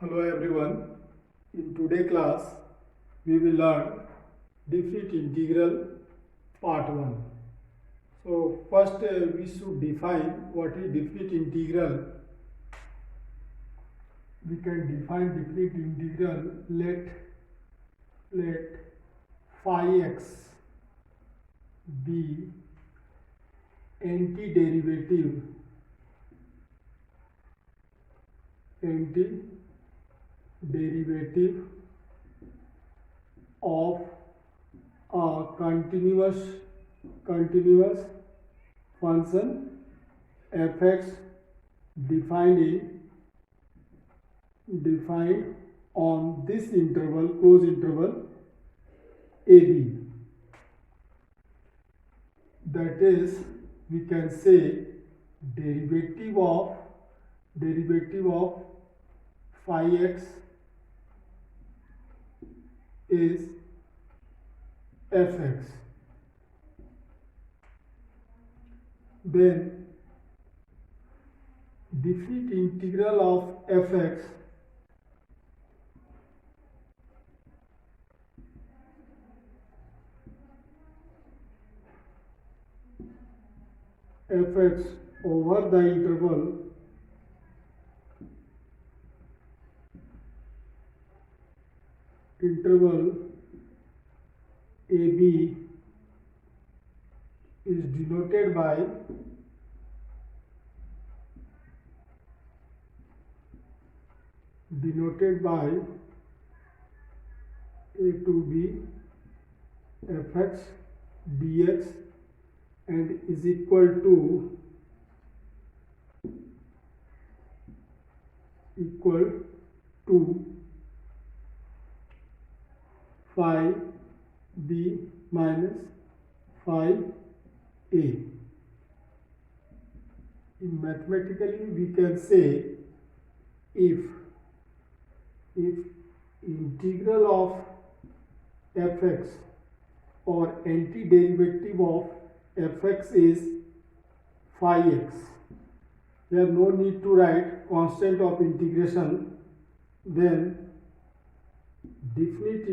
Hello everyone. In today's class, we will learn definite integral part 1. So first we should define what is definite integral. We can define definite integral. Let phi x be antiderivative of a continuous function fx defined on this interval, closed interval ab. That is, we can say derivative of phi x is fx. Then definite integral of fx over the interval ab is denoted by a to b fx dx and is equal to phi b minus phi a. In mathematically we can say if integral of fx or antiderivative of fx is phi x, there no need to write constant of integration. Then definite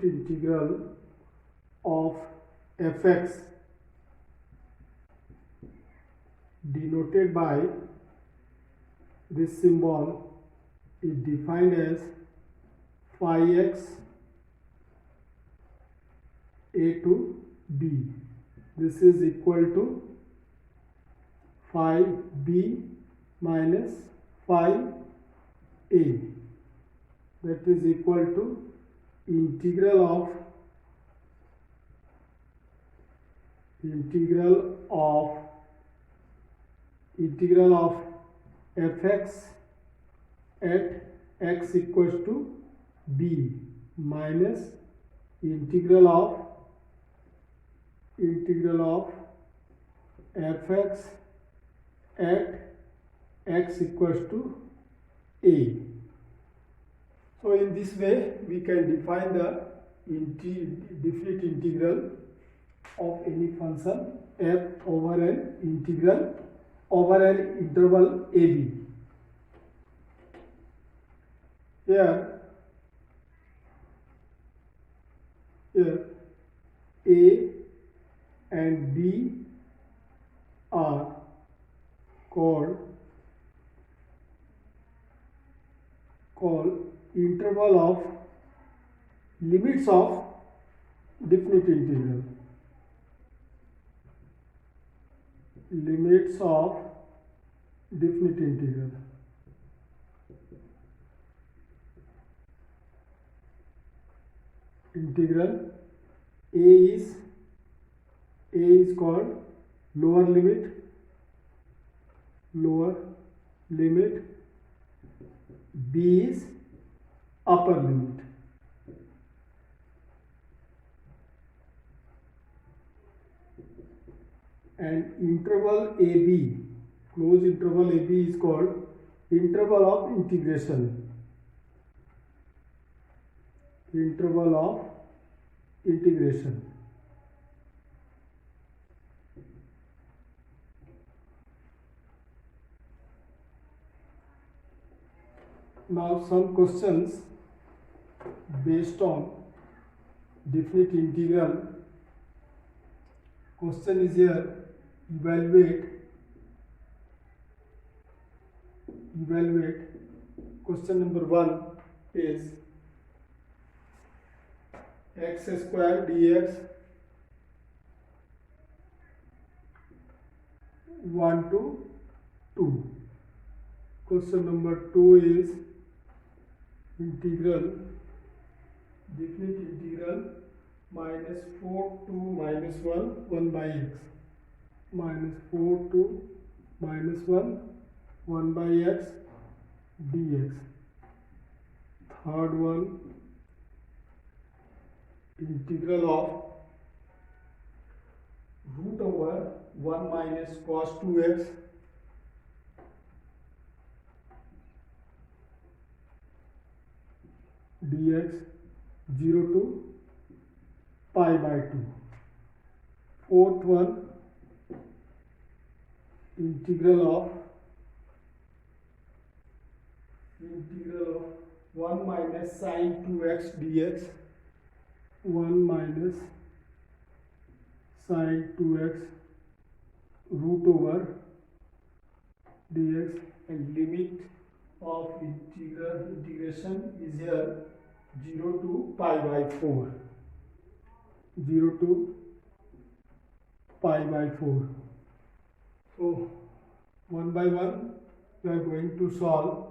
integral of fx denoted by this symbol is defined as phi x a to b. This is equal to phi b minus phi a. That is equal to integral of fx at x equals to b minus integral of fx at x equals to a. So in this way we can define the definite integral of any function f over an interval ab. Here a and b are called interval of limits of definite integral. Integral a is called lower limit, b is upper limit. And interval ab, closed interval ab is called interval of integration. Now some questions based on definite integral. Question is here, evaluate. Question number 1 is x square dx 1 to 2. Question number 2 is integral, definite integral minus 4 to minus 1 by x, minus 4 to minus 1 by x dx. Third one, integral of root over 1 minus cos 2x dx 0 to pi by 2. Fourth one, integral of 1 minus sin 2x dx, 1 minus sin 2x root over dx, and limit of integration is here 0 to pi by 4. 0 to pi by 4. So one by one we are going to solve.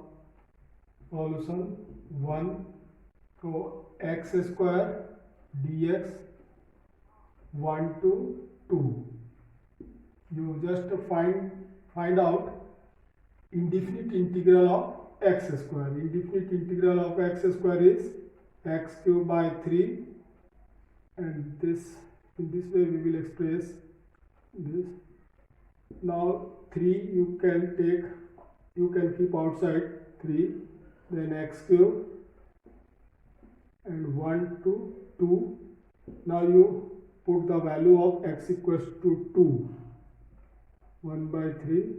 Solution 1. So x square dx 1 to 2. You just find out indefinite integral of x square. Indefinite integral of x square is x cube by 3, and this in this way we will express this. Now 3 you can keep outside 3, then x cube and 1 to 2. Now you put the value of x equals to 2, 1 by 3,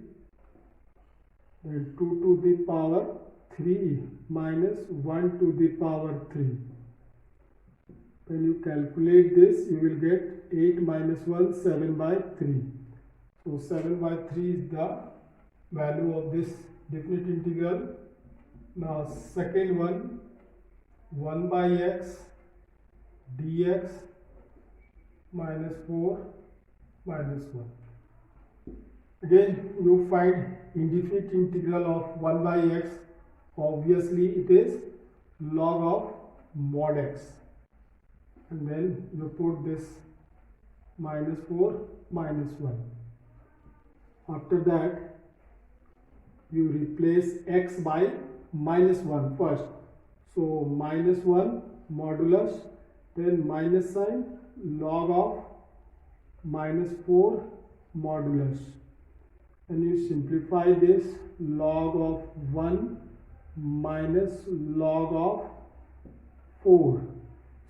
then 2 to the power 3 minus 1 to the power 3. When you calculate this, you will get 8 minus 1, 7 by 3. So 7 by 3 is the value of this definite integral. Now second one, 1 by x dx minus 4 minus 1. Again you find indefinite integral of 1 by x. Obviously it is log of mod x, and then you put this minus 4 minus 1. After that you replace x by minus 1 first. So minus 1 modulus, then minus sign, log of minus 4 modulus, and you simplify this, log of 1 minus log of 4.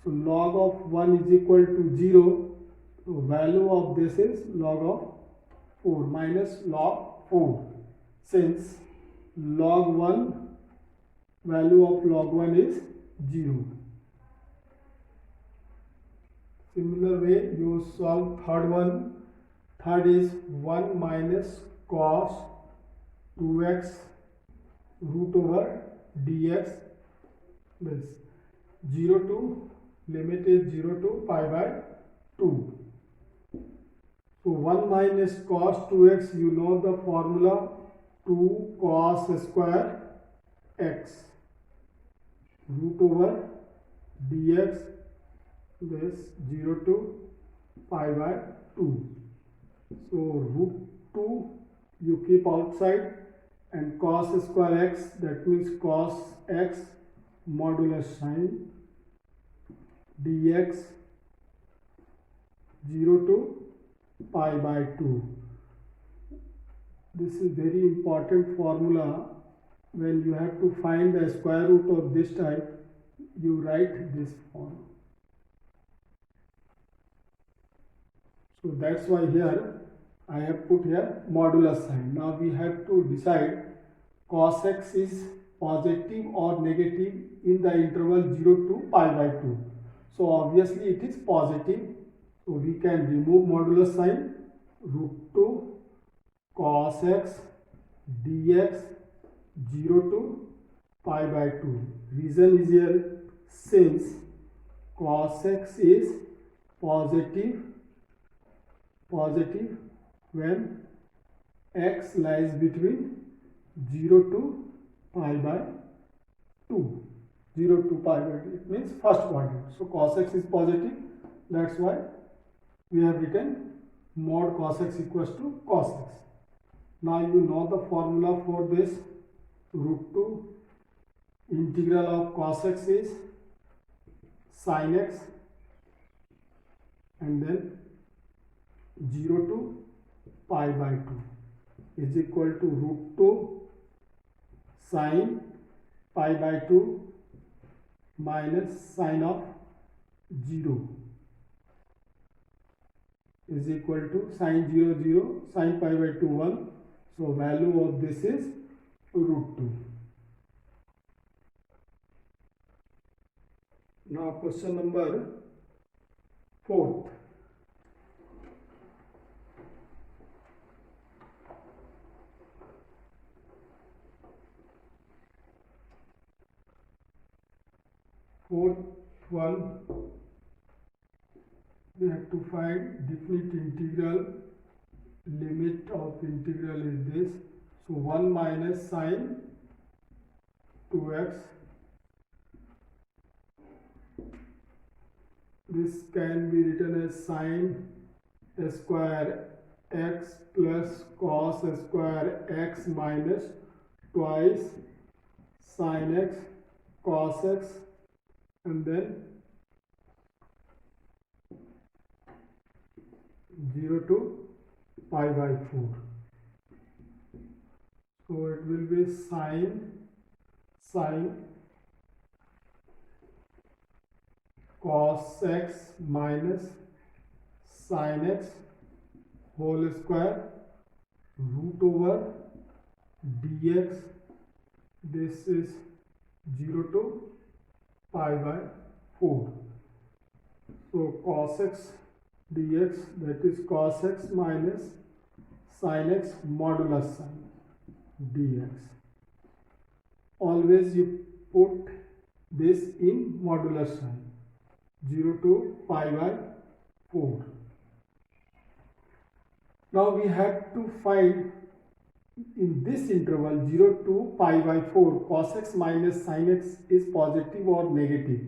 So log of 1 is equal to 0. So value of this is log of 4 minus log 4. Since log 1, value of log 1 is 0. Similar way you solve third one. Third is 1 minus cos 2x root over dx. This 0 to limit is 0 to pi by 2. So 1 minus cos 2x, you know the formula, 2 cos square x root over dx, this 0 to pi by 2. So root 2 you keep outside, and cos square x, that means cos x modulus sin dx 0 to pi by 2. This is very important formula. When you have to find the square root of this type, you write this form. So that's why here I have put here modulus sign. Now we have to decide cos x is positive or negative in the interval 0 to pi by 2. So obviously it is positive. So we can remove modulus sign. Root 2 cos x dx 0 to pi by 2. Reason is here, since cos x is positive when x lies between 0 to pi by 2. 0 to pi by 2, it means first quadrant. So cos x is positive, that's why we have written mod cos x equals to cos x. Now you know the formula for this. Root 2 integral of cos x is sin x, and then 0 to pi by 2 is equal to root 2 sin pi by 2 minus sin of 0 is equal to sin 0 0, sin pi by 2 1. So value of this is root 2. Now question number 4th. Fourth one, we have to find definite integral. Limit of integral is this. So 1 minus sin 2x. This can be written as sin square x plus cos square x minus twice sin x cos x, and then 0 to pi by 4. So it will be sin cos x minus sin x whole square root over dx. This is 0 to pi by 4. So cos x dx, that is cos x minus sin x modulus sin dx. Always you put this in modulus sign. 0 to pi by 4. Now we have to find in this interval 0 to pi by 4 cos x minus sin x is positive or negative.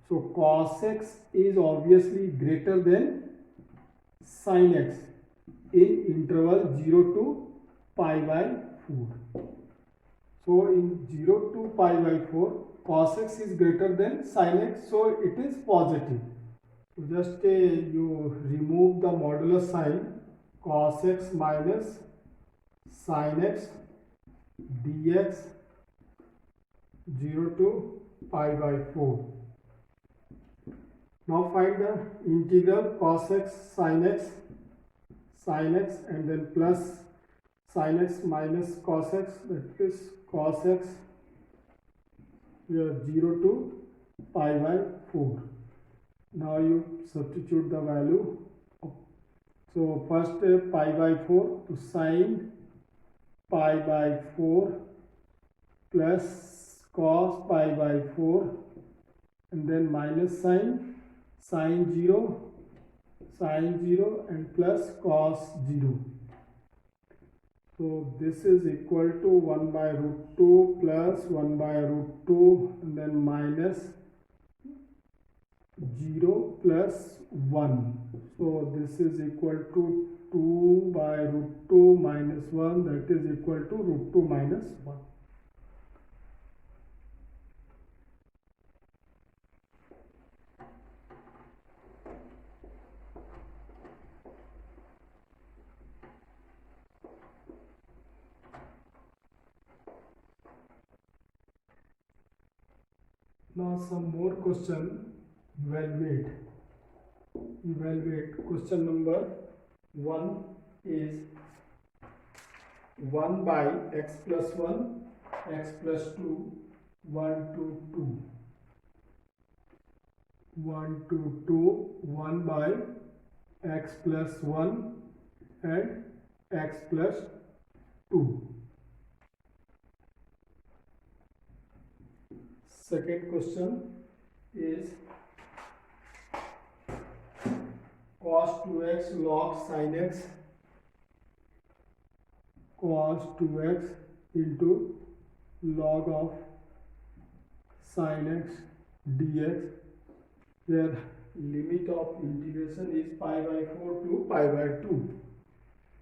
So cos x is obviously greater than sin x in interval 0 to pi by 4. So in 0 to pi by 4 cos x is greater than sin x, so it is positive. So just you remove the modulus sign. Cos x minus sin x dx 0 to pi by 4. Now find the integral cos x sin x and then plus sin x minus cos x, that is cos x here 0 to pi by 4. Now you substitute the value. So first pi by 4 to sin pi by 4 plus cos pi by 4, and then minus sin 0 and plus cos 0. So this is equal to 1 by root 2 plus 1 by root 2 and then minus 0 plus 1. So this is equal to 2 by root 2 minus 1, that is equal to root 2 minus 1. Now some more question. Evaluate. Question number 1 is 1 by x plus 1 x plus 2, 1 to 2, 1 to 2, 1 by x plus 1 and x plus 2. Second question is cos 2x log sin x, cos 2x into log of sin x dx, where limit of integration is pi by 4 to pi by 2,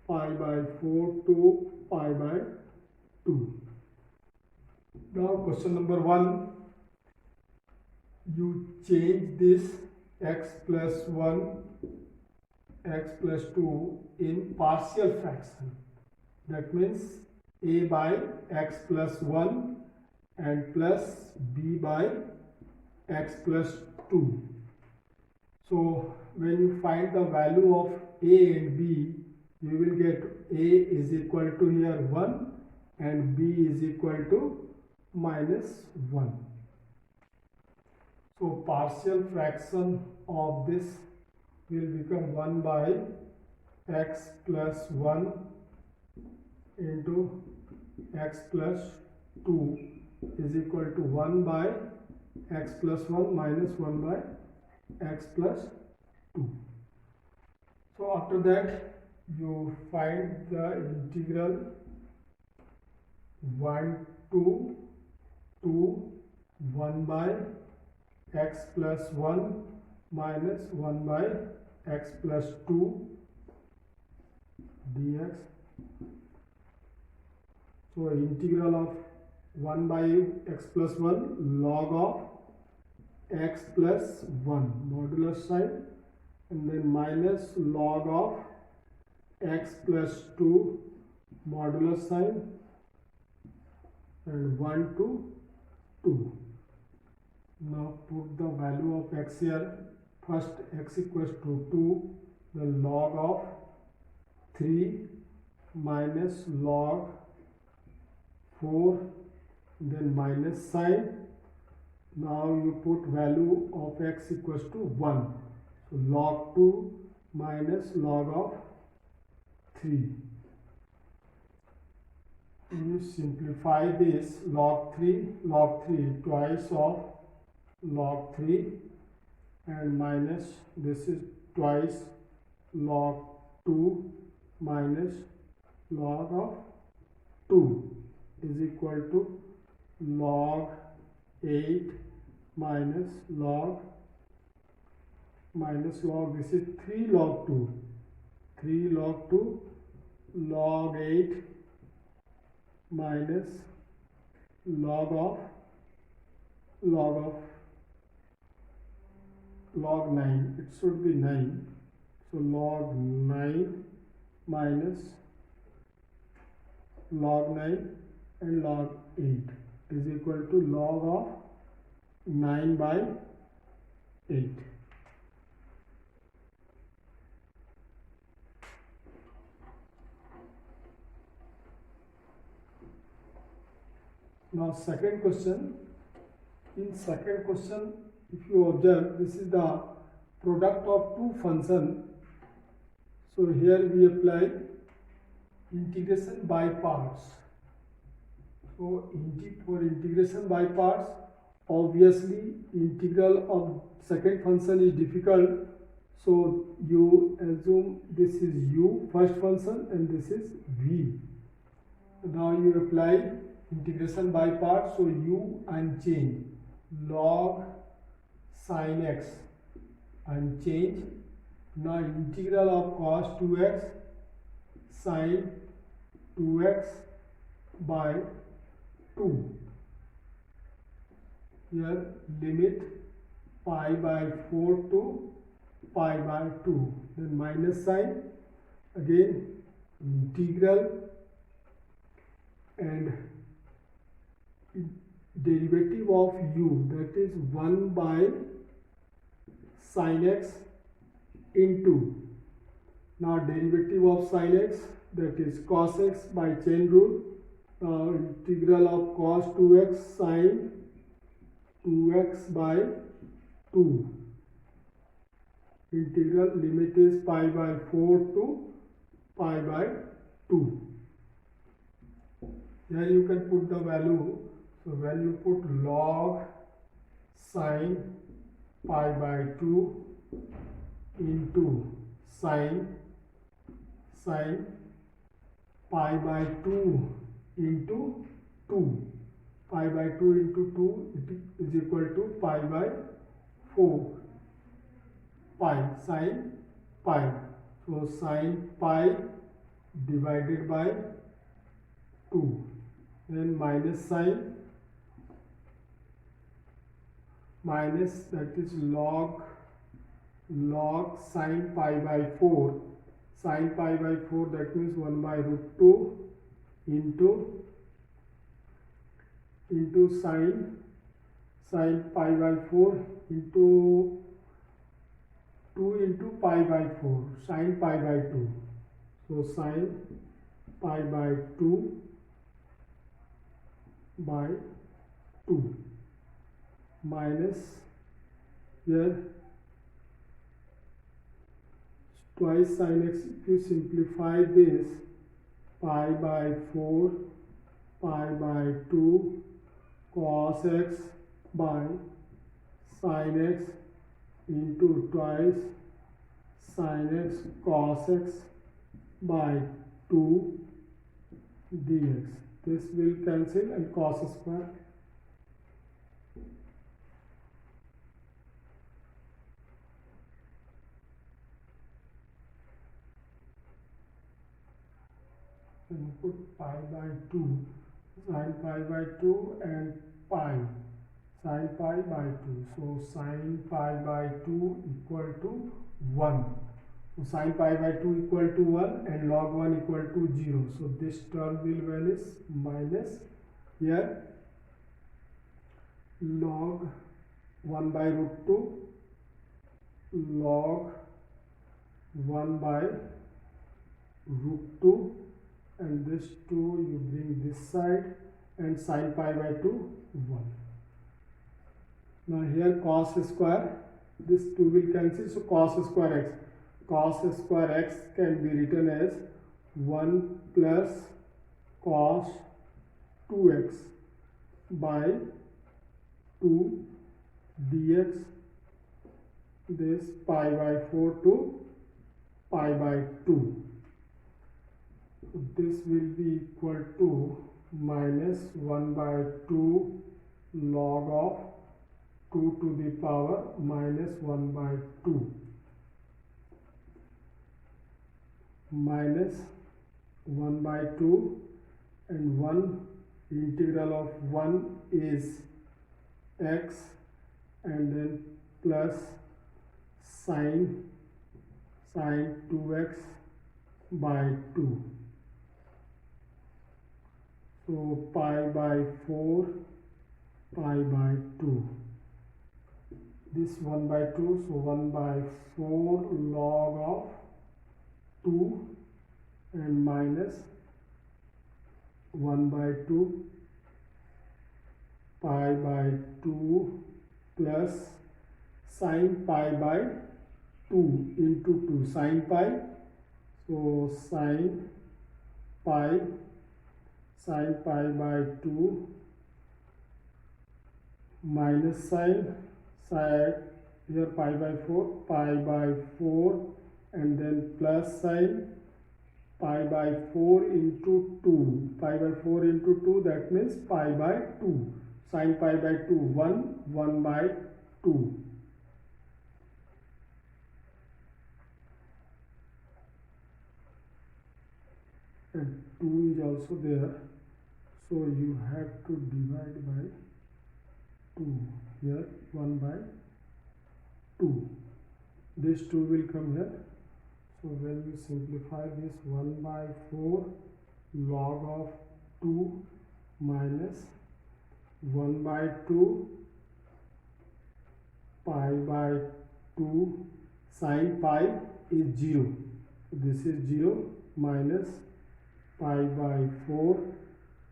pi by 4 to pi by 2. Now question number 1, you change this x plus 1, x plus 2 in partial fraction. That means a by x plus 1 and plus b by x plus 2. So when you find the value of a and b, you will get a is equal to here 1 and b is equal to minus 1. So partial fraction of this will become 1 by x plus 1 into x plus 2 is equal to 1 by x plus 1 minus 1 by x plus 2. So after that you find the integral 1 to 2 1 by x plus 1 minus 1 by x plus 2 dx. So integral of 1 by x plus 1 log of x plus 1 modulus sign, and then minus log of x plus 2 modulus sign, and 1 to 2. Now put the value of x here. First x equals to 2, then log of 3 minus log 4, then minus sign. Now you put value of x equals to 1. So log 2 minus log of 3. You simplify this, log 3 twice of log 3 and minus this is twice log 2 minus log of 2 is equal to log 8 minus log this is 3 log 2, 3 log 2 log 8 minus log 9, it should be 9, so log 9 minus log 9 and log 8 is equal to log of 9 by 8. Now second question. In second question, if you observe, this is the product of two functions. So here we apply integration by parts. So for integration by parts, obviously integral of second function is difficult. So you assume this is u first function and this is v. Now you apply integration by parts. So u unchanged, log sin x unchanged. Now integral of cos 2x sin 2x by 2. Here limit pi by 4 to pi by 2. Then minus sign, again integral and derivative of u, that is 1 by sin x into, now derivative of sin x, that is cos x by chain rule, integral of cos 2x sin 2x by 2. Integral limit is pi by 4 to pi by 2. Here you can put the value. So when you put log sin pi by 2 into sin pi by 2 into 2, pi by 2 into 2 is equal to pi by 4, pi sin pi. So sin pi divided by 2, then minus sin, minus, that is log sin pi by 4, sin pi by 4, that means 1 by root 2 into sin pi by 4 into 2 into pi by 4, sin pi by 2. So sin pi by 2 by 2 minus, here twice sin x. If you simplify this, pi by 4 pi by 2 cos x by sin x into twice sin x cos x by 2 dx. This will cancel and cos square. And put pi by 2, sin pi by 2 and pi, sin pi by 2. So sin pi by 2 equal to 1. So sin pi by 2 equal to 1 and log 1 equal to 0. So this term will vanish, minus here log 1 by root 2 log 1 by root 2, and this 2 you bring this side, and sin pi by 2 1. Now here cos square, this 2 will cancel, so cos square x. Cos square x can be written as 1 plus cos 2x by 2 dx, this pi by 4 to pi by 2. This will be equal to minus 1 by 2 log of 2 to the power minus 1 by 2 minus 1 by 2, and 1 integral of 1 is x, and then plus sin 2x by 2. So pi by 4 pi by 2, this 1 by 2, so 1 by 4 log of 2 and minus 1 by 2 pi by 2 plus sin pi by 2 into 2, sin pi, so sin pi by 2 minus sin here pi by 4 and then plus sin pi by 4 into 2, pi by 4 into 2, that means pi by 2, sin pi by 2 1 by 2. And 2 is also there, so you have to divide by 2, here 1 by 2, this 2 will come here. So when you simplify this, 1 by 4 log of 2 minus 1 by 2 pi by 2, sin pi is 0, so this is 0, minus pi by 4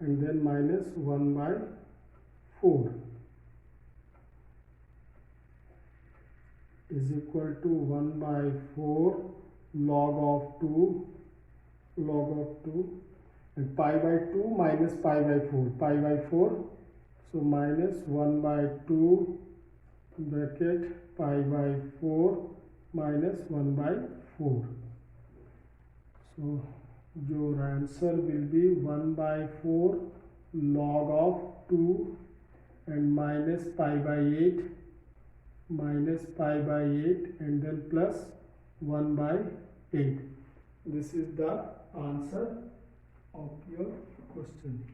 and then minus 1 by 4 is equal to 1 by 4 log of 2 and pi by 2 minus pi by 4, so minus 1 by 2 bracket pi by 4 minus 1 by 4. So your answer will be 1 by 4 log of 2 and minus pi by 8 and then plus 1 by 8. This is the answer of your question.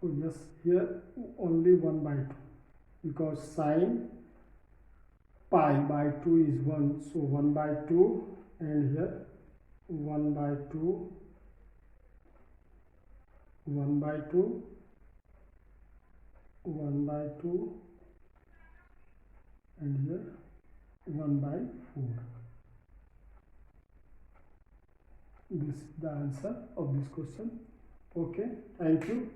Oh yes, here only 1 by 2 because sine pi by 2 is 1, so 1 by 2, and here 1 by 2, 1 by 2, 1 by 2, and here 1 by 4. This is the answer of this question. Okay, thank you.